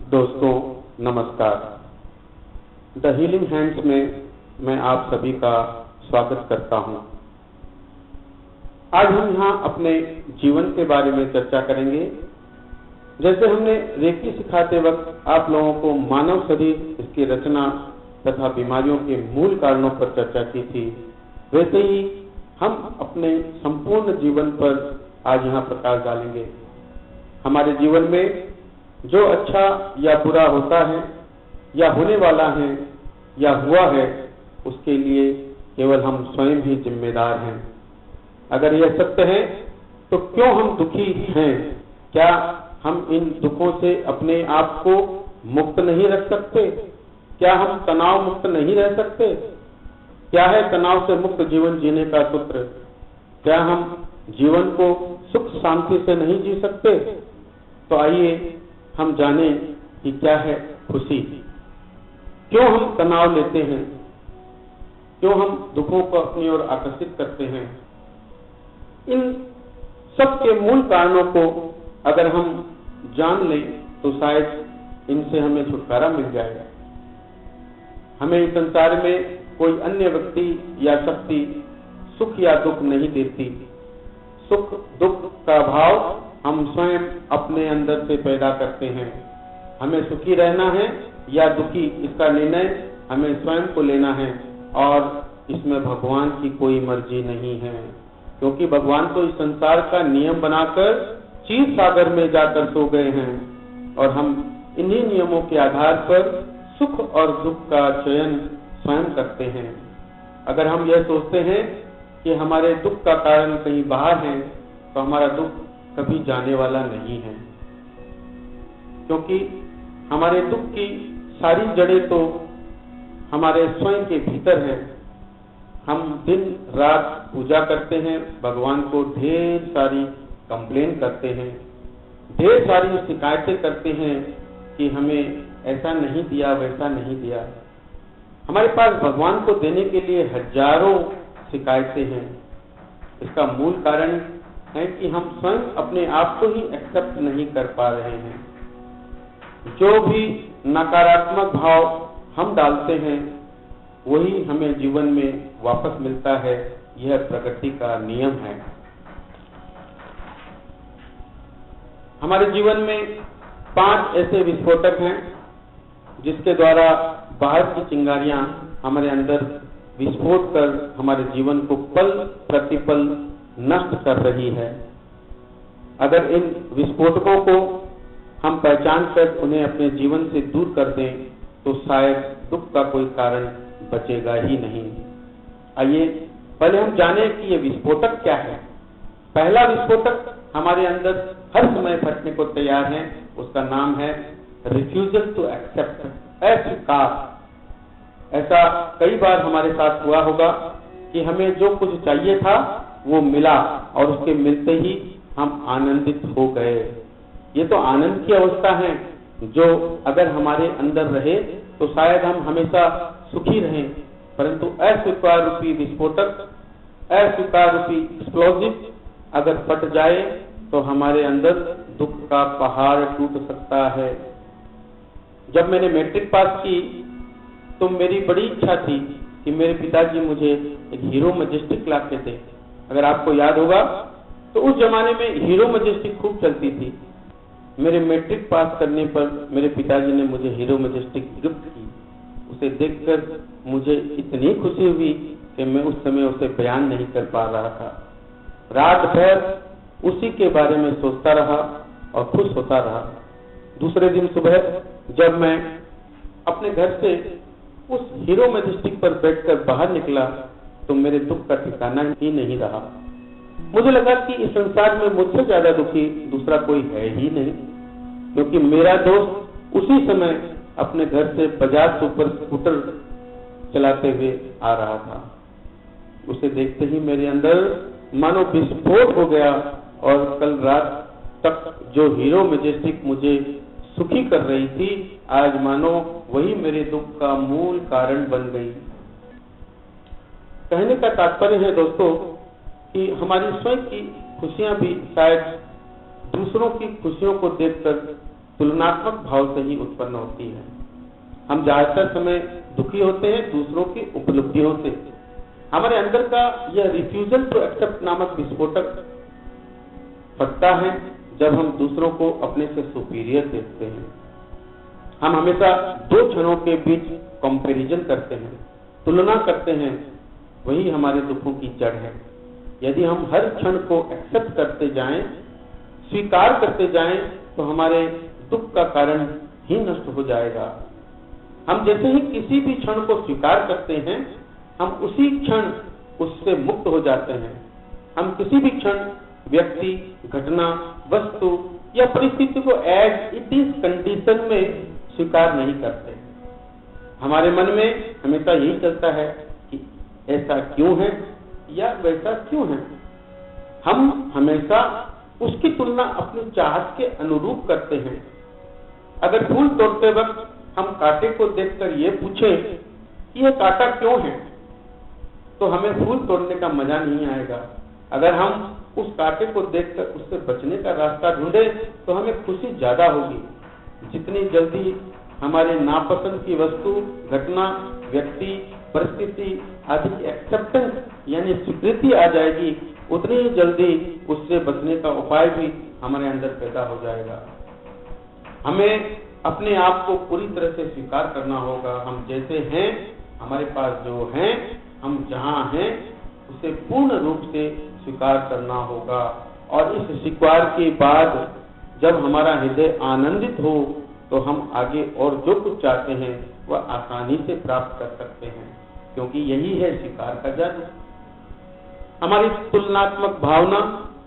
दोस्तों नमस्कार। The healing hands में मैं आप सभी का स्वागत करता हूं। आज हम यहाँ अपने जीवन के बारे में चर्चा करेंगे। जैसे हमने रेकी सिखाते वक्त आप लोगों को मानव शरीर, इसकी रचना तथा बीमारियों के मूल कारणों पर चर्चा की थी, वैसे ही हम अपने संपूर्ण जीवन पर आज यहाँ प्रकाश डालेंगे। हमारे जीवन में जो अच्छा या बुरा होता है या होने वाला है या हुआ है, उसके लिए केवल हम स्वयं ही जिम्मेदार हैं। अगर यह सत्य है तो क्यों हम दुखी हैं? क्या हम इन दुखों से अपने आप को मुक्त नहीं रख सकते? क्या हम तनाव मुक्त नहीं रह सकते? क्या है तनाव से मुक्त जीवन जीने का सूत्र? क्या हम जीवन को सुख शांति से नहीं जी सकते? तो आइए हम जाने कि क्या है खुशी, क्यों हम तनाव लेते हैं, क्यों हम दुखों को अपनी ओर आकर्षित करते हैं। इन सब के मूल कारणों को अगर हम जान लें तो शायद इनसे हमें छुटकारा मिल जाएगा। हमें इस संसार में कोई अन्य व्यक्ति या शक्ति सुख या दुख नहीं देती। सुख दुख का भाव हम स्वयं अपने अंदर से पैदा करते हैं। हमें सुखी रहना है या दुखी, इसका निर्णय हमें स्वयं को लेना है और इसमें भगवान की कोई मर्जी नहीं है, क्योंकि भगवान तो इस संसार का नियम बनाकर क्षीर सागर में जाकर सो गए हैं और हम इन्हीं नियमों के आधार पर सुख और दुख का चयन स्वयं करते हैं। अगर हम यह सोचते हैं कि हमारे दुख का कारण कहीं बाहर है तो हमारा दुख कभी जाने वाला नहीं है, क्योंकि हमारे दुख की सारी जड़ें तो हमारे स्वयं के भीतर है। हम दिन रात पूजा करते हैं, भगवान को ढेर सारी कंप्लेन करते हैं, ढेर सारी शिकायतें करते हैं कि हमें ऐसा नहीं दिया, वैसा नहीं दिया। हमारे पास भगवान को देने के लिए हजारों शिकायतें हैं। इसका मूल कारण है कि हम स्वयं अपने आप को ही एक्सेप्ट नहीं कर पा रहे हैं। जो भी नकारात्मक भाव हम डालते हैं वही हमें जीवन में वापस मिलता है। यह प्रकृति का नियम है। हमारे जीवन में 5 ऐसे विस्फोटक हैं जिसके द्वारा बाहर की चिंगारियां हमारे अंदर विस्फोट कर हमारे जीवन को पल प्रतिपल नष्ट कर रही है। अगर इन विस्फोटकों को हम पहचान कर उन्हें अपने जीवन से दूर कर दें तो शायद दुख का कोई कारण बचेगा ही नहीं। आइए पहले हम जानें कि ये विस्फोटक क्या है। पहला विस्फोटक हमारे अंदर हर समय फटने को तैयार है, उसका नाम है रिफ्यूजल टू एक्सेप्ट, अस्वीकार। ऐसा कई बार हमारे साथ हुआ होगा कि हमें जो कुछ चाहिए था वो मिला और उसके मिलते ही हम आनंदित हो गए। ये तो आनंद की अवस्था है जो अगर हमारे अंदर रहे तो शायद हम हमेशा सुखी रहें, परंतु अस्वीकार रूपी विस्फोटक, अस्वीकार रूपी एक्सप्लोजिव अगर फट जाए तो हमारे अंदर दुख का पहाड़ टूट सकता है। जब मैंने मैट्रिक पास की तो मेरी बड़ी इच्छा थी कि मेरे पिताजी मुझे एक हीरो मैजेस्टिक ला के थे। अगर आपको याद होगा तो उस जमाने में हीरो मैजेस्टिक खूब चलती थी। मेरे मैट्रिक पास करने पर मेरे पिताजी ने मुझे हीरो मैजेस्टिक गिफ्ट की। उसे देखकर मुझे इतनी खुशी हुई कि मैं उस समय उसे बयान नहीं कर पा रहा था। रात भर उसी के बारे में सोचता रहा और खुश होता रहा। दूसरे दिन सुबह जब मैं अपने घर से उस हीरो मैजेस्टिक पर बैठकर बाहर निकला तो मेरे दुख का ठिकाना ही नहीं रहा। मुझे लगा कि इस संसार में मुझसे ज्यादा दुखी दूसरा कोई है ही नहीं, क्योंकि मेरा दोस्त उसी समय अपने घर से बजाज सुपर स्कूटर चलाते हुए आ रहा था। उसे देखते ही मेरे अंदर मानो विस्फोट हो गया और कल रात तक जो हीरो मैजेस्टिक मुझे सुखी कर रही थी, आज मानो वही मेरे दुख का मूल कारण बन गई। कहने का तात्पर्य है दोस्तों कि हमारी स्वयं की खुशियां भी शायद दूसरों की खुशियों को देखकर तुलनात्मक भाव से ही उत्पन्न होती है। हम ज्यादातर समय दुखी होते हैं दूसरों की उपलब्धियों से। हमारे अंदर का यह रिफ्यूजल टू एक्सेप्ट नामक विस्फोटक फटता है जब हम दूसरों को अपने से सुपीरियर देखते हैं। हम हमेशा दो क्षणों के बीच कंपैरिजन करते हैं, तुलना करते हैं, वही हमारे दुखों की जड़ है। यदि हम हर क्षण को एक्सेप्ट करते जाएं, स्वीकार करते जाएं, तो हमारे दुख का कारण ही नष्ट हो जाएगा। हम जैसे ही किसी भी क्षण को स्वीकार करते हैं, हम उसी क्षण उससे मुक्त हो जाते हैं। हम किसी भी क्षण व्यक्ति, घटना, वस्तु या परिस्थिति को एज इट इज कंडीशन में स्वीकार नहीं करते। हमारे मन में हमेशा यही चलता है कि ऐसा क्यों है या वैसा क्यों है। हम हमेशा उसकी तुलना अपनी चाहत के अनुरूप करते हैं। अगर फूल तोड़ते वक्त हम कांटे को देखकर ये पूछें कि यह कांटा क्यों है, तो हमें फूल तोड़ने का मजा नहीं आएगा। अगर हम उस कांटे को देखकर उससे बचने का रास्ता ढूंढे, तो हमें खुशी ज्यादा होगी। जितनी जल्दी हमारे नापसंद की वस्तु, घटना, व्यक्ति, परिस्थिति आदि की एक्सेप्टेंस यानी स्वीकृति आ जाएगी, उतनी ही जल्दी उससे बचने का उपाय भी हमारे अंदर पैदा हो जाएगा। हमें अपने आप को पूरी तरह से स्वीकार करना होगा। हम जैसे हैं, हमारे पास जो हैं, हम जहां हैं, उसे पूर्ण रूप से स्वीकार करना होगा। और इस स्वीकार के बाद जब हमारा हृदय आनंदित हो, तो हम आगे और जो कुछ चाहते हैं वह आसानी से प्राप्त कर सकते हैं, क्योंकि यही है स्वीकार का जन्म। हमारी तुलनात्मक भावना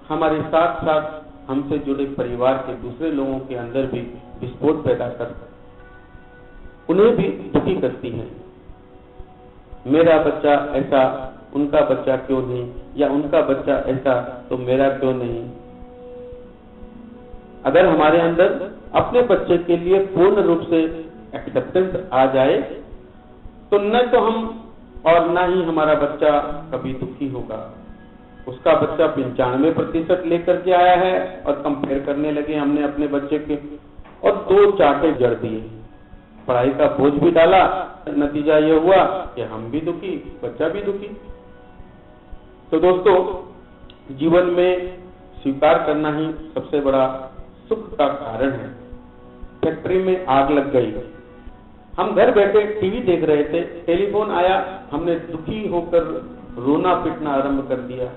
हमारे साथ साथ हमसे जुड़े परिवार के दूसरे लोगों के अंदर भी विस्फोट पैदा कर उन्हें भी दुखी करती है। मेरा बच्चा ऐसा, उनका बच्चा क्यों नहीं, या उनका बच्चा ऐसा तो मेरा क्यों नहीं। अगर हमारे अंदर अपने बच्चे के लिए पूर्ण रूप से एक्सेप्टेंस आ जाए, तो न तो हम और न ही हमारा बच्चा कभी दुखी होगा। उसका बच्चा 95% लेकर के आया है और कंपेयर करने लगे हमने अपने बच्चे के, और 2 चांटे जड़ दिए, पढ़ाई का बोझ भी डाला, नतीजा ये हुआ कि हम भी दुखी, बच्चा भी दुखी। तो दोस्तों, जीवन में स्वीकार करना ही सबसे बड़ा सुख का कारण है। फैक्ट्री में आग लग गई, हम घर बैठे टीवी देख रहे थे, टेलीफोन आया, हमने दुखी होकर रोना पीटना आरंभ कर दिया,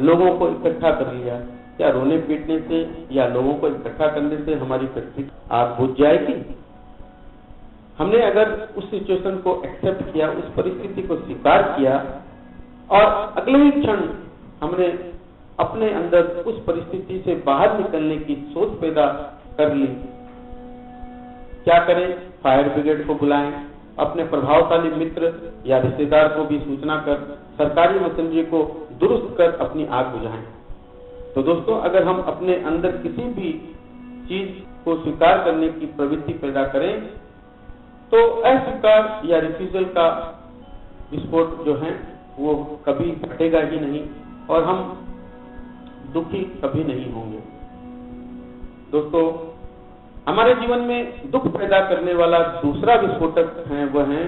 लोगों को इकट्ठा कर लिया। क्या रोने पीटने से या लोगों को इकट्ठा करने से हमारी फैक्ट्री आग बुझ जाएगी? हमने अगर उस सिचुएशन को एक्सेप्ट किया, उस परिस्थिति को स्वीकार किया, और अगले ही क्षण हमने अपने अंदर उस परिस्थिति से बाहर निकलने की सोच पैदा कर ली, क्या करें? फायर ब्रिगेड को बुलाएं, अपने प्रभावशाली मित्र या रिश्तेदार को भी सूचना कर सरकारी मशीनरी को दुरुस्त कर अपनी आग बुझाएं। तो दोस्तों, अगर हम अपने अंदर किसी भी चीज को स्वीकार करने की प्रवृत्ति पैदा करें, तो अस्वीकार या रिफ्यूजल का विस्फोट जो है वो कभी फटेगा ही नहीं, और हम दुखी कभी नहीं होंगे। दोस्तों, हमारे जीवन में दुख पैदा करने वाला दूसरा विस्फोटक है, वह है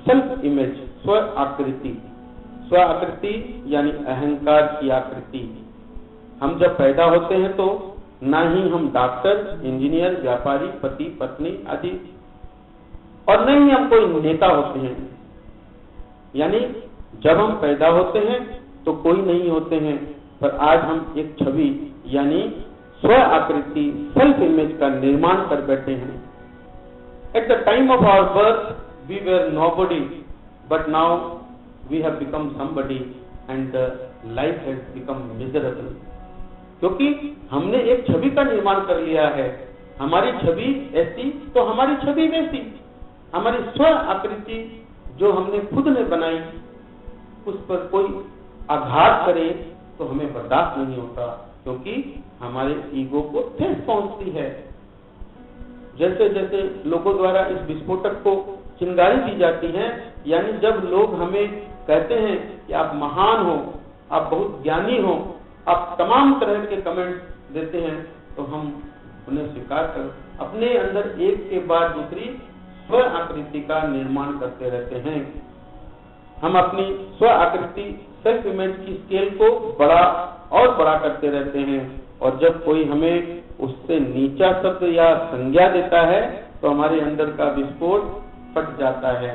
सेल्फ इमेज, स्व आकृति। स्व आकृति यानी अहंकार की आकृति। हम जब पैदा होते हैं तो ना ही हम डॉक्टर, इंजीनियर, व्यापारी, पति, पत्नी आदि, और न ही हम कोई नेता होते हैं। यानी जब हम पैदा होते हैं तो कोई नहीं होते हैं, पर आज हम एक छवि यानी स्व आकृति, सेल्फ इमेज का निर्माण कर बैठे हैं। At the time of our birth we were nobody, but now we have become somebody and the life has become miserable. क्योंकि हमने एक छवि का निर्माण कर लिया है, हमारी छवि ऐसी तो हमारी छवि वैसी। हमारी स्व आकृति जो हमने खुद ने बनाई, उस पर कोई आघात करे तो हमें बर्दाश्त नहीं होता, क्योंकि हमारे ईगो को ठेस पहुंचती है। जैसे जैसे लोगों द्वारा इस विस्फोटक को चिंगारी दी जाती है, यानी जब लोग हमें कहते हैं कि आप महान हो, आप बहुत ज्ञानी हो, आप तमाम तरह के कमेंट देते हैं, तो हम उन्हें स्वीकार करो। अपने अंदर एक के बाद दूसरी स्व आकृति का निर्माण करते रहते हैं। हम अपनी स्व आकृति सेल्फ इमेज की स्केल को बड़ा और बड़ा करते रहते हैं, और जब कोई हमें उससे नीचा शब्द या संज्ञा देता है तो हमारे अंदर का विस्फोट फट जाता है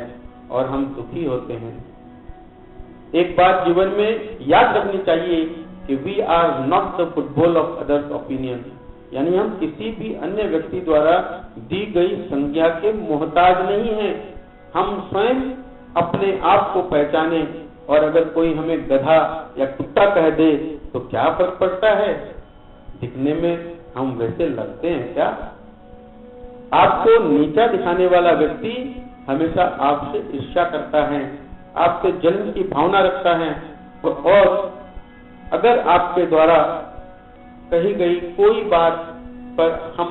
और हम दुखी होते हैं। एक बात जीवन में याद रखनी चाहिए कि we are not the football of others opinion, यानी हम किसी भी अन्य व्यक्ति द्वारा दी गई संज्ञा के मोहताज नहीं हैं। हम स्वयं अपने आप को पहचाने, और अगर कोई हमें गधा या कुत्ता कह दे तो क्या फर्क पड़ता है, दिखने में हम वैसे लगते हैं क्या। आपको नीचा दिखाने वाला व्यक्ति हमेशा आपसे ईर्ष्या करता है, आपसे जलन की भावना रखता है, और अगर आपके द्वारा कही गई कोई बात पर हम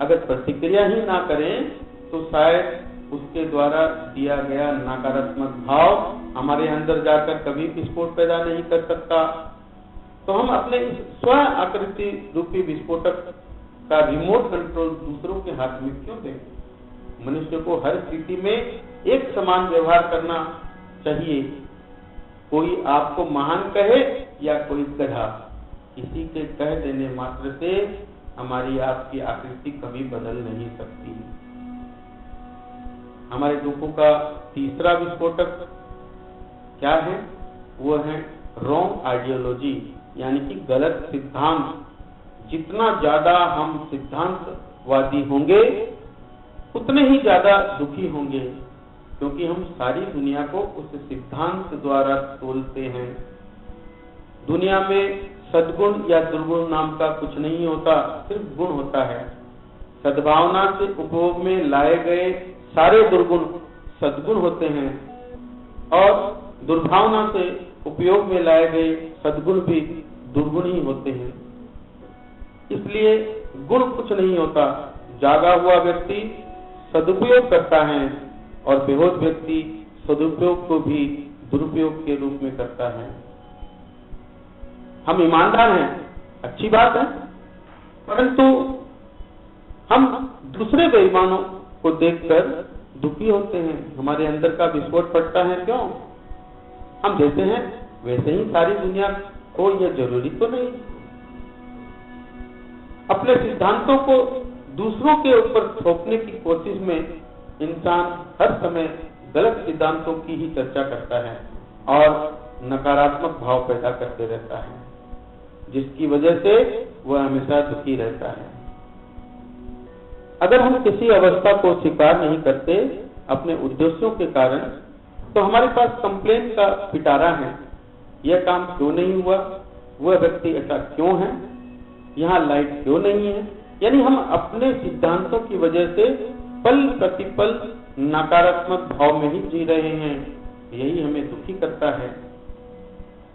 अगर प्रतिक्रिया ही ना करें तो शायद उसके द्वारा दिया गया नकारात्मक भाव हमारे अंदर जाकर कभी विस्फोट पैदा नहीं कर सकता। तो हम अपने इस स्व आकृति रूपी विस्फोटक का रिमोट कंट्रोल दूसरों के हाथ में क्यों दें। मनुष्य को हर स्थिति में एक समान व्यवहार करना चाहिए। कोई आपको महान कहे या कोई गधा, किसी के कह देने मात्र से हमारी आपकी आकृति कभी बदल नहीं सकती। हमारे दुखों का तीसरा विस्फोटक क्या है? वो है रॉन्ग आइडियोलॉजी, यानी कि गलत सिद्धांत। जितना ज्यादा हम सिद्धांतवादी होंगे उतने ही ज्यादा दुखी होंगे, क्योंकि हम सारी दुनिया को उस सिद्धांत द्वारा तोलते हैं। दुनिया में सद्गुण या दुर्गुण नाम का कुछ नहीं होता, सिर्फ गुण होता है। सद्भावना से उपभोग में लाए गए सारे दुर्गुण सद्गुण होते हैं, और दुर्भावना से उपयोग में लाए गए सद्गुण भी दुर्गुण ही होते हैं। इसलिए गुण कुछ नहीं होता। जागा हुआ व्यक्ति सदुपयोग करता है, और बेहोश व्यक्ति सदुपयोग को भी दुरुपयोग के रूप में करता है। हम ईमानदार हैं, अच्छी बात है, परंतु हम दूसरे बेईमानों को देखकर दुखी होते हैं, हमारे अंदर का विस्फोट फटता है। क्यों? हम जैसे हैं वैसे ही सारी दुनिया हो, यह जरूरी तो नहीं। अपने सिद्धांतों को दूसरों के ऊपर थोपने की कोशिश में इंसान हर समय गलत सिद्धांतों की ही चर्चा करता है और नकारात्मक भाव पैदा करते रहता है, जिसकी वजह से वह हमेशा दुखी रहता है। अगर हम किसी अवस्था को स्वीकार नहीं करते अपने उद्देश्यों के कारण, तो हमारे पास कंप्लेन का पिटारा है। यह काम क्यों नहीं हुआ, वह व्यक्ति ऐसा क्यों है, यहाँ लाइट क्यों नहीं है। यानी हम अपने सिद्धांतों की वजह से पल प्रतिपल नकारात्मक भाव में ही जी रहे हैं। यही हमें दुखी करता है।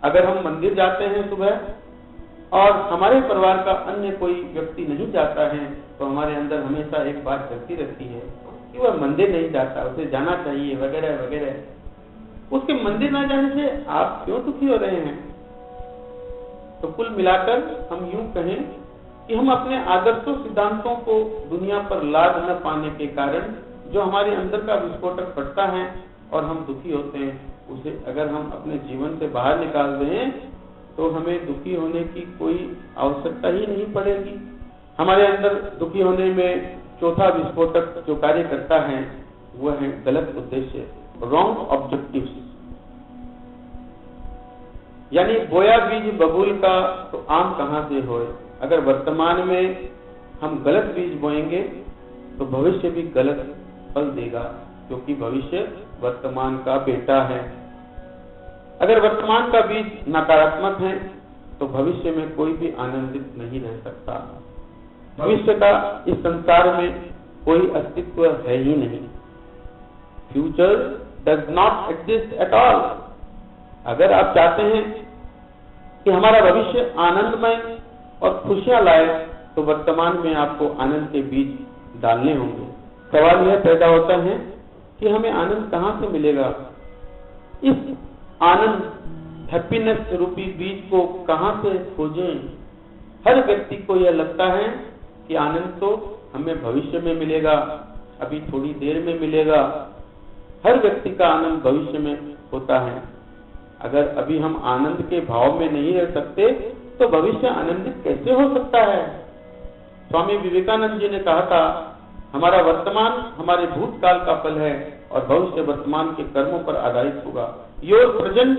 अगर हम मंदिर जाते हैं सुबह और हमारे परिवार का अन्य कोई व्यक्ति नहीं जाता है, तो हमारे अंदर हमेशा एक बात चलती रहती है कि वह मंदिर नहीं जाता, उसे जाना चाहिए, वगैरह वगैरह। उसके मंदिर न जाने से आप क्यों दुखी हो रहे हैं? तो कुल मिलाकर हम यूं कहें कि हम अपने आदर्शों सिद्धांतों को दुनिया पर लाद न पाने के कारण जो हमारे अंदर का विस्फोटक फटता है और हम दुखी होते हैं, उसे अगर हम अपने जीवन से बाहर निकाल दें तो हमें दुखी होने की कोई आवश्यकता ही नहीं पड़ेगी। हमारे अंदर दुखी होने में चौथा विस्फोटक जो कार्य करता है वह है गलत उद्देश्य, रॉन्ग ऑब्जेक्टिव्स। यानी बोया बीज बबूल का तो आम कहां से होए। अगर वर्तमान में हम गलत बीज बोएंगे तो भविष्य भी गलत फल देगा, क्योंकि भविष्य वर्तमान का बेटा है। अगर वर्तमान का बीज नकारात्मक है तो भविष्य में कोई भी आनंदित नहीं रह सकता। भविष्य का इस संसार में कोई अस्तित्व है ही नहीं। Future does not exist at all. अगर आप चाहते हैं कि हमारा भविष्य आनंदमय और खुशियां लाए, तो वर्तमान में आपको आनंद के बीज डालने होंगे। सवाल यह पैदा होता है कि हमें आनंद कहां से मिलेगा? इस आनंद हैप्पीनेस रूपी बीज को कहां से खोजें? हर व्यक्ति को यह लगता है कि आनंद तो हमें भविष्य में मिलेगा, अभी थोड़ी देर में मिलेगा। हर व्यक्ति का आनंद भविष्य में होता है। अगर अभी हम आनंद के भाव में नहीं रह सकते तो भविष्य आनंदित कैसे हो सकता है? स्वामी विवेकानंद जी ने कहा था, हमारा वर्तमान हमारे भूतकाल का फल है और भविष्य वर्तमान के कर्मों पर आधारित होगा। Your present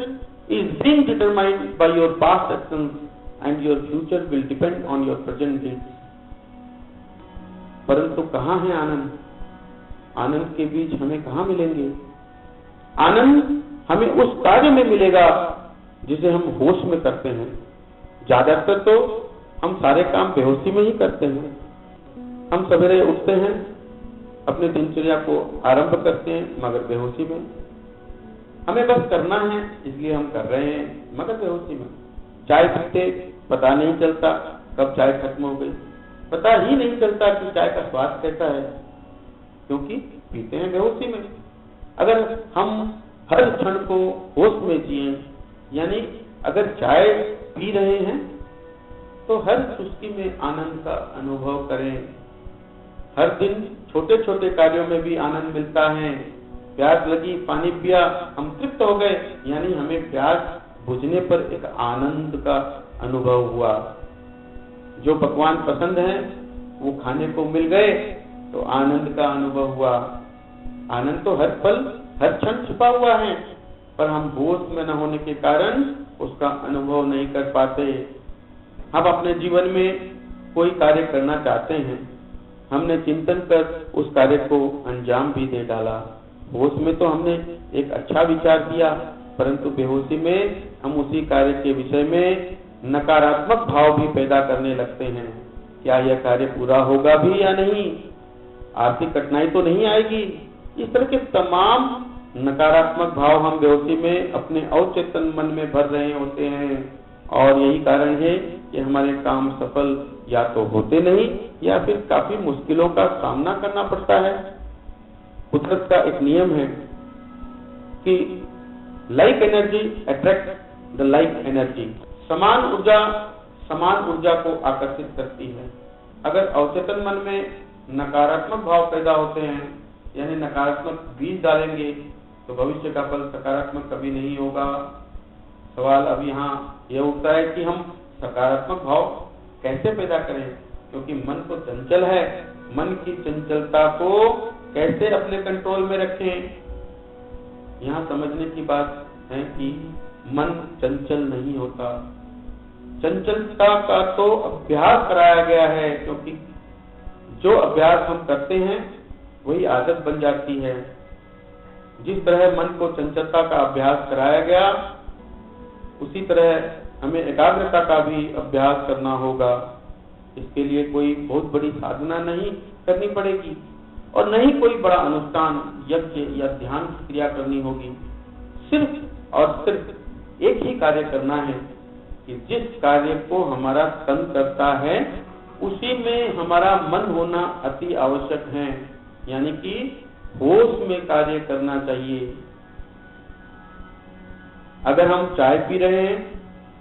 is being determined by your past actions and your future will depend on your present deeds. परंतु कहाँ है आनंद? आनंद के बीज हमें कहाँ मिलेंगे? आनंद हमें उस कार्य में मिलेगा जिसे हम होश में करते हैं। ज्यादातर तो हम सारे काम बेहोशी में ही करते हैं। हम सवेरे उठते हैं, अपने दिनचर्या को आरंभ करते हैं, मगर बेहोशी में। हमें बस करना है इसलिए हम कर रहे हैं, मगर बेहोशी में। चाय पीते पता नहीं चलता कब चाय खत्म हो गई, पता ही नहीं चलता कि चाय का स्वाद कैसा है, क्योंकि पीते हैं बेहोशी में। अगर हम हर क्षण को होश में जिए, यानी अगर चाय पी रहे हैं तो हर चुस्की में आनंद का अनुभव करें। हर दिन छोटे छोटे कार्यों में भी आनंद मिलता है। प्यास लगी, पानी पिया, हम तृप्त हो गए, यानी हमें प्यास बुझने पर एक आनंद का अनुभव हुआ। जो पकवान पसंद है वो खाने को मिल गए तो आनंद का अनुभव हुआ। आनंद तो हर पल हर क्षण छिपा हुआ है, पर हम होश में न होने के कारण उसका अनुभव नहीं कर पाते। हम अपने जीवन में कोई कार्य करना चाहते हैं, हमने चिंतन कर उस कार्य को अंजाम भी दे डाला। होश में तो हमने एक अच्छा विचार किया, परंतु बेहोशी में हम उसी कार्य के विषय में नकारात्मक भाव भी पैदा करने लगते हैं। क्या यह कार्य पूरा होगा भी या नहीं? आर्थिक कठिनाई तो नहीं आएगी? इस तरह के तमाम नकारात्मक भाव हम बेहोशी में अपने अवचेतन मन में भर रहे होते हैं, और यही कारण है कि हमारे काम सफल या तो होते नहीं या फिर काफी मुश्किलों का सामना करना पड़ता है। कुदरत का एक नियम है कि like energy attract the like energy. समान ऊर्जा को आकर्षित करती है। अगर अवचेतन मन में नकारात्मक भाव पैदा होते हैं, यानी नकारात्मक बीज डालेंगे, तो भविष्य का फल सकारात्मक कभी नहीं होगा। सवाल अब यहाँ यह उठता है कि हम सकारात्मक भाव कैसे पैदा करें, क्योंकि मन तो चंचल है। मन की चंचलता को कैसे अपने कंट्रोल में रखें? यहाँ समझने की बात है कि मन चंचल नहीं होता। चंचलता का तो अभ्यास कराया गया है, क्योंकि जो अभ्यास हम करते हैं वही आदत बन जाती है। जिस तरह मन को चंचलता का अभ्यास कराया गया, उसी तरह हमें एकाग्रता का भी अभ्यास करना होगा। इसके लिए कोई बहुत बड़ी साधना नहीं करनी पड़ेगी और न ही कोई बड़ा अनुष्ठान, यज्ञ या ध्यान की क्रिया करनी होगी। सिर्फ और सिर्फ एक ही कार्य करना है कि जिस कार्य को हमारा तन करता है उसी में हमारा मन होना अति आवश्यक है, यानी कि होश में कार्य करना चाहिए। अगर हम चाय पी रहे हैं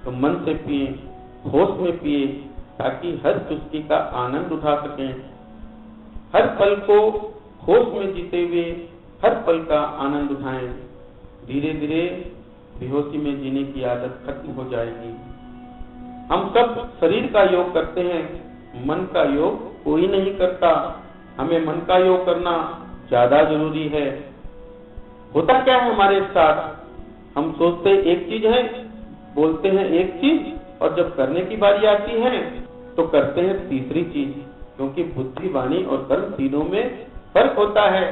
तो मन से पिए, होश में पिए, ताकि हर चुस्की का आनंद उठा सकें। हर पल को होश में जीते हुए हर पल का आनंद उठाएं। धीरे धीरे बेहोशी में जीने की आदत खत्म हो जाएगी। हम सब शरीर का योग करते हैं, मन का योग कोई नहीं करता। हमें मन का योग करना ज्यादा जरूरी है। होता क्या है हमारे साथ? हम सोचते एक चीज है, बोलते हैं एक चीज, और जब करने की बारी आती है तो करते हैं तीसरी चीज, क्योंकि बुद्धि, वाणी और कर्म तीनों में फर्क होता है।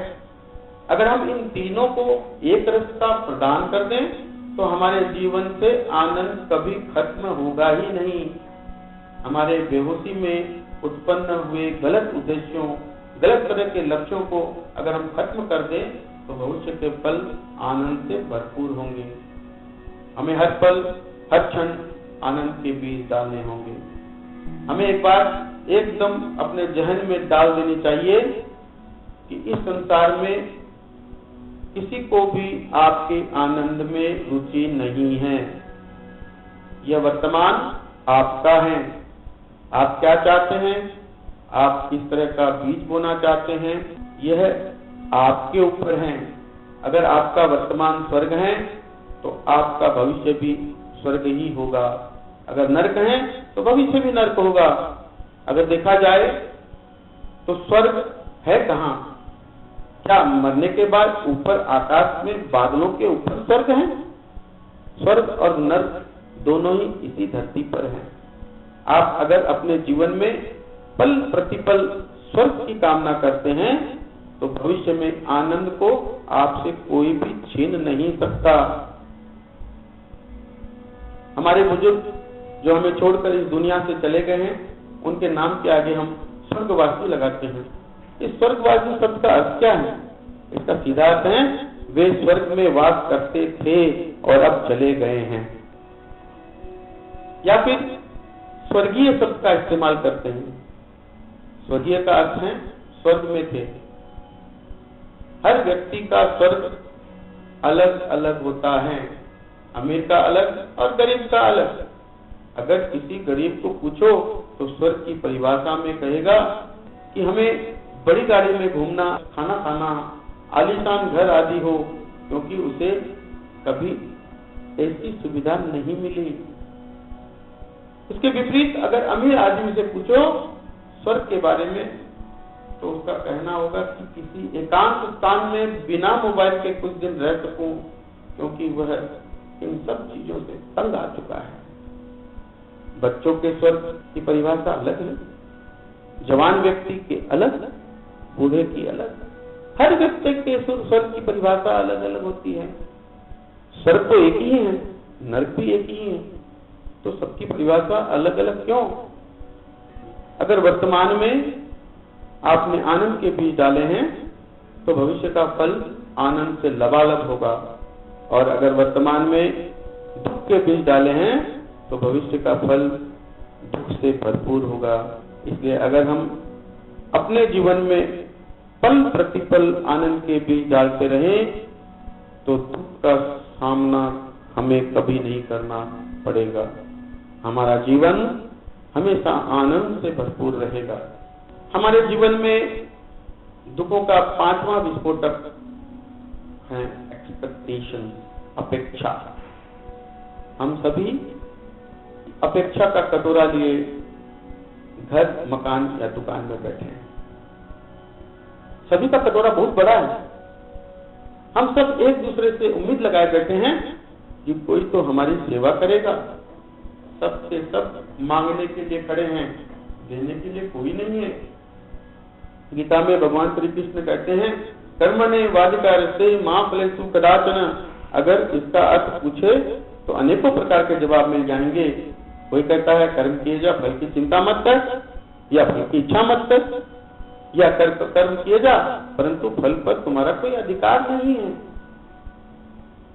अगर हम इन तीनों को एक रसता प्रदान कर दें तो हमारे जीवन से आनंद कभी खत्म होगा ही नहीं। हमारे बेहोशी में उत्पन्न हुए गलत उद्देश्यों, गलत तरह के लक्ष्यों को अगर हम खत्म कर दें तो भविष्य के फल आनंद से भरपूर होंगे। हमें हर पल हर क्षण आनंद के बीज डालने होंगे। हमें एक बात एकदम अपने जहन में डाल देनी चाहिए कि इस संसार में किसी को भी आपके आनंद में रुचि नहीं है। यह वर्तमान आपका है। आप क्या चाहते हैं आप किस तरह का बीज बोना चाहते हैं, यह आपके ऊपर है। अगर आपका वर्तमान स्वर्ग है तो आपका भविष्य भी स्वर्ग ही होगा। अगर नरक है तो भविष्य भी नरक होगा। अगर देखा जाए तो स्वर्ग है कहाँ? क्या मरने के बाद ऊपर आकाश में बादलों के ऊपर स्वर्ग है? स्वर्ग और नरक दोनों ही इसी धरती पर हैं। आप अगर अपने जीवन में पल प्रतिपल स्वर्ग की कामना करते हैं तो भविष्य में आनंद को आपसे कोई भी छीन नहीं सकता। हमारे बुजुर्ग जो हमें छोड़कर इस दुनिया से चले गए हैं, उनके नाम के आगे हम स्वर्गवासी लगाते हैं। इस स्वर्गवासी शब्द का अर्थ क्या है? इसका सीधा अर्थ है वे स्वर्ग में वास करते थे और अब चले गए हैं। या फिर स्वर्गीय शब्द का इस्तेमाल करते हैं। स्वर्गीय का अर्थ है स्वर्ग में थे। हर व्यक्ति का स्वर्ग अलग अलग होता है। अमीर का अलग और गरीब का अलग। अगर किसी गरीब को पूछो तो स्वर्ग की परिभाषा में कहेगा कि हमें बड़ी गाड़ी में घूमना, खाना खाना, आलीशान घर आदि हो, क्योंकि उसे कभी ऐसी सुविधा नहीं मिली। उसके विपरीत अगर अमीर आदमी से पूछो स्वर्ग के बारे में तो उसका कहना होगा कि किसी एकांत स्थान में बिना मोबाइल के कुछ दिन रह सकूं, क्योंकि वह इन सब चीजों से तंग आ चुका है। बच्चों के स्वर्ग की परिभाषा अलग है, जवान व्यक्ति के अलग, बूढ़े की अलग। हर व्यक्ति के स्वर्ग की परिभाषा अलग अलग होती है। स्वर्ग तो एक ही है, नरक भी एक ही है, तो सबकी परिभाषा अलग अलग क्यों? अगर वर्तमान में आपने आनंद के बीज डाले हैं तो भविष्य का फल आनंद से लबालब होगा, और अगर वर्तमान में दुख के बीज डाले हैं तो भविष्य का फल दुख से भरपूर होगा। इसलिए अगर हम अपने जीवन में पल प्रतिपल आनंद के बीज डालते रहें तो दुख का सामना हमें कभी नहीं करना पड़ेगा। हमारा जीवन हमेशा आनंद से भरपूर रहेगा। हमारे जीवन में दुखों का 5वां विस्फोटक है एक्सपेक्टेशन, अपेक्षा। हम सभी अपेक्षा का कटोरा लिए घर, मकान या दुकान में बैठे हैं। सभी का कटोरा बहुत बड़ा है। हम सब एक दूसरे से उम्मीद लगाए बैठे हैं कि कोई तो हमारी सेवा करेगा। सबसे सब मांगने के लिए खड़े हैं, देने के लिए कोई नहीं है। गीता में भगवान श्री कृष्ण कहते हैं कर्मणे वाधिकारस्ते मा फलेषु कदाचन। अगर इसका अर्थ पूछे तो अनेकों प्रकार के जवाब मिल जाएंगे। कोई कहता है कर्म किए जा, फल की चिंता मत कर, या फल की इच्छा मत कर, या कर्म किए जा परंतु फल पर तुम्हारा कोई अधिकार नहीं है।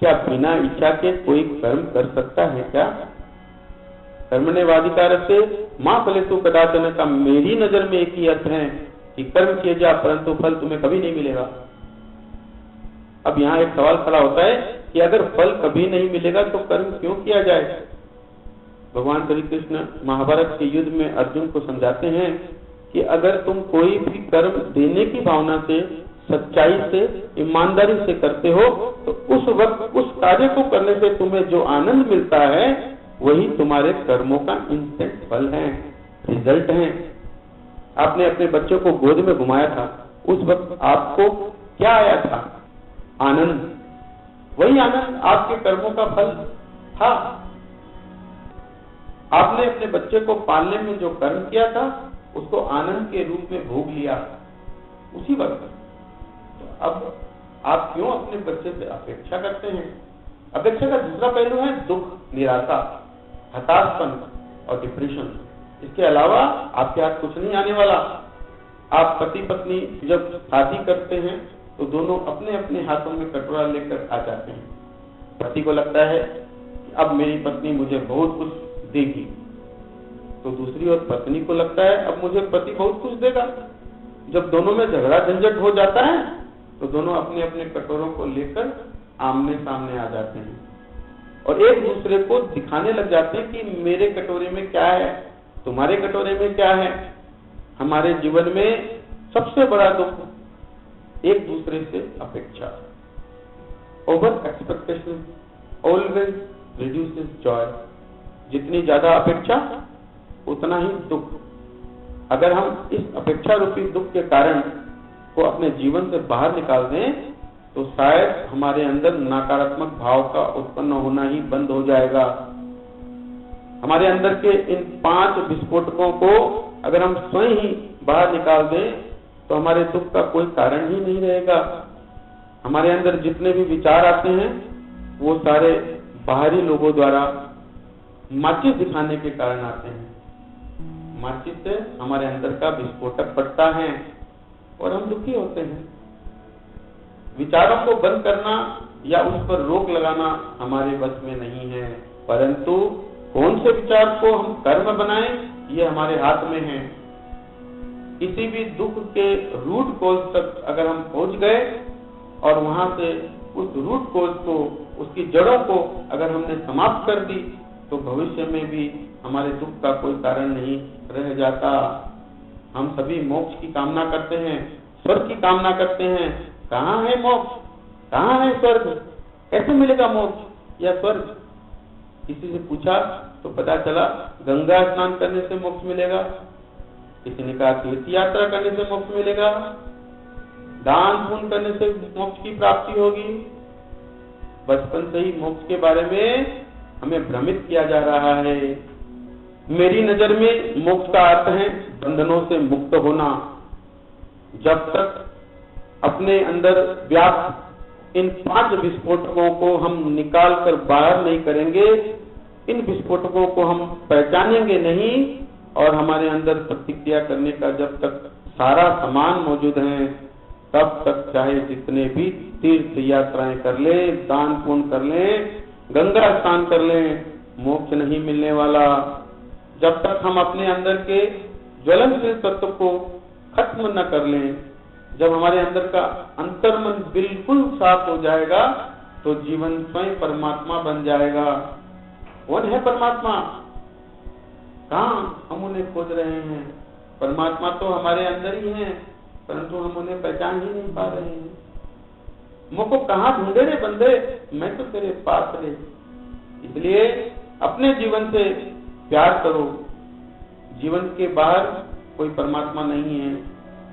क्या बिना इच्छा के कोई कर्म कर सकता है क्या? कर्मणे वाधिकारस्ते मा फलेषु कदाचन का मेरी नजर में एक ही अर्थ है कि कर्म किए जा परंतु फल तुम्हें कभी नहीं मिलेगा। अब यहाँ एक सवाल खड़ा होता है कि अगर फल कभी नहीं मिलेगा तो कर्म क्यों किया जाए? भगवान श्री कृष्ण महाभारत के युद्ध में अर्जुन को समझाते हैं कि अगर तुम कोई भी कर्म देने की भावना से, सच्चाई से, ईमानदारी से करते हो तो उस वक्त उस कार्य को करने से तुम्हें जो आनंद मिलता है वही तुम्हारे कर्मों का इंस्टेंट फल है, रिजल्ट है। आपने अपने बच्चों को गोद में घुमाया था, उस वक्त आपको क्या आया था? आनंद। वही आनंद आपके कर्मों का फल था। आपने अपने बच्चे को पालने में जो कर्म किया था उसको आनंद के रूप में भोग लिया उसी वक्त। तो अब आप क्यों अपने बच्चे से अपेक्षा करते हैं? अपेक्षा का दूसरा पहलू है दुख, निराशा, हताशपन और डिप्रेशन। इसके अलावा आपके हाथ कुछ नहीं आने वाला। आप पति पत्नी जब शादी करते हैं तो दोनों अपने अपने हाथों में कटोरा लेकर आ जाते हैं। पति को लगता है कि अब मेरी पत्नी मुझे बहुत कुछ देगी, तो दूसरी ओर पत्नी को लगता है अब मुझे पति बहुत कुछ देगा। जब दोनों में झगड़ा झंझट हो जाता है तो दोनों अपने अपने कटोरों को लेकर आमने सामने आ जाते हैं और एक दूसरे को दिखाने लग जाते हैं कि मेरे कटोरे में क्या है, तुम्हारे कटोरे में क्या है। हमारे जीवन में सबसे बड़ा दुख एक दूसरे से अपेक्षा। Over expectation always reduces Joy. जितनी ज्यादा अपेक्षा उतना ही दुख। अगर हम इस अपेक्षा रूपी दुख के कारण को अपने जीवन से बाहर निकाल दें तो शायद हमारे अंदर नकारात्मक भाव का उत्पन्न होना ही बंद हो जाएगा। हमारे अंदर के इन 5 विस्फोटकों को अगर हम स्वयं ही बाहर निकाल दें तो हमारे दुख का कोई कारण ही नहीं रहेगा। हमारे अंदर जितने भी विचार आते हैं वो सारे बाहरी लोगों द्वारा माचिस दिखाने के कारण आते हैं। माचिस से हमारे अंदर का विस्फोटक फटता है और हम दुखी होते हैं। विचारों को बंद करना या उस पर रोक लगाना हमारे बस में नहीं है, परंतु कौन से विचार को हम कर्म बनाएं ये हमारे हाथ में है। किसी भी दुख के रूट कोज तक अगर हम पहुंच गए और वहां से उस रूट कोज को, उसकी जड़ों को अगर हमने समाप्त कर दी तो भविष्य में भी हमारे दुख का कोई कारण नहीं रह जाता। हम सभी मोक्ष की कामना करते हैं, स्वर्ग की कामना करते हैं। कहाँ है मोक्ष, कहाँ है स्वर्ग, कैसे मिलेगा मोक्ष या स्वर्ग? किसी से पूछा तो पता चला गंगा स्नान करने से मोक्ष मिलेगा, किसी ने कहा तीर्थ यात्रा करने से मोक्ष मिलेगा, दान पुण्य करने से मोक्ष की प्राप्ति होगी। बचपन से ही मोक्ष के बारे में हमें भ्रमित किया जा रहा है। मेरी नजर में मोक्ष का अर्थ है बंधनों से मुक्त होना। जब तक अपने अंदर व्याप्त इन 5 विस्फोटकों को हम निकाल कर बाहर नहीं करेंगे, इन विस्फोटकों को हम पहचानेंगे नहीं और हमारे अंदर प्रतिक्रिया करने का जब तक सारा सामान मौजूद है तब तक चाहे जितने भी तीर्थ यात्राएं कर ले, दान पुण्य कर ले, गंगा स्नान कर ले, मोक्ष नहीं मिलने वाला। जब तक हम अपने अंदर के ज्वलनशील तत्व को खत्म न कर लें, जब हमारे अंदर का अंतर्मन बिल्कुल साफ हो जाएगा तो जीवन स्वयं परमात्मा बन जाएगा। कौन है परमात्मा? कहाँ हम उन्हें खोज रहे हैं? परमात्मा तो हमारे अंदर ही है, परंतु हम उन्हें पहचान ही नहीं पा रहे हैं। मुझको कहाँ ढूंढे रे बंदे, मैं तो तेरे पास रे। इसलिए अपने जीवन से प्यार करो। जीवन के बाहर कोई परमात्मा नहीं है।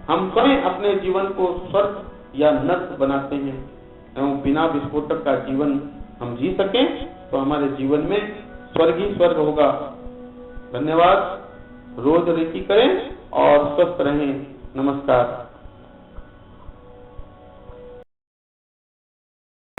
हम स्वयं अपने जीवन को स्वर्ग या नर्क बनाते हैं एवं बिना विस्फोटक का जीवन हम जी सकें तो हमारे जीवन में स्वर्ग ही स्वर्ग होगा। धन्यवाद। रोज रेकी करें और स्वस्थ रहें। नमस्कार।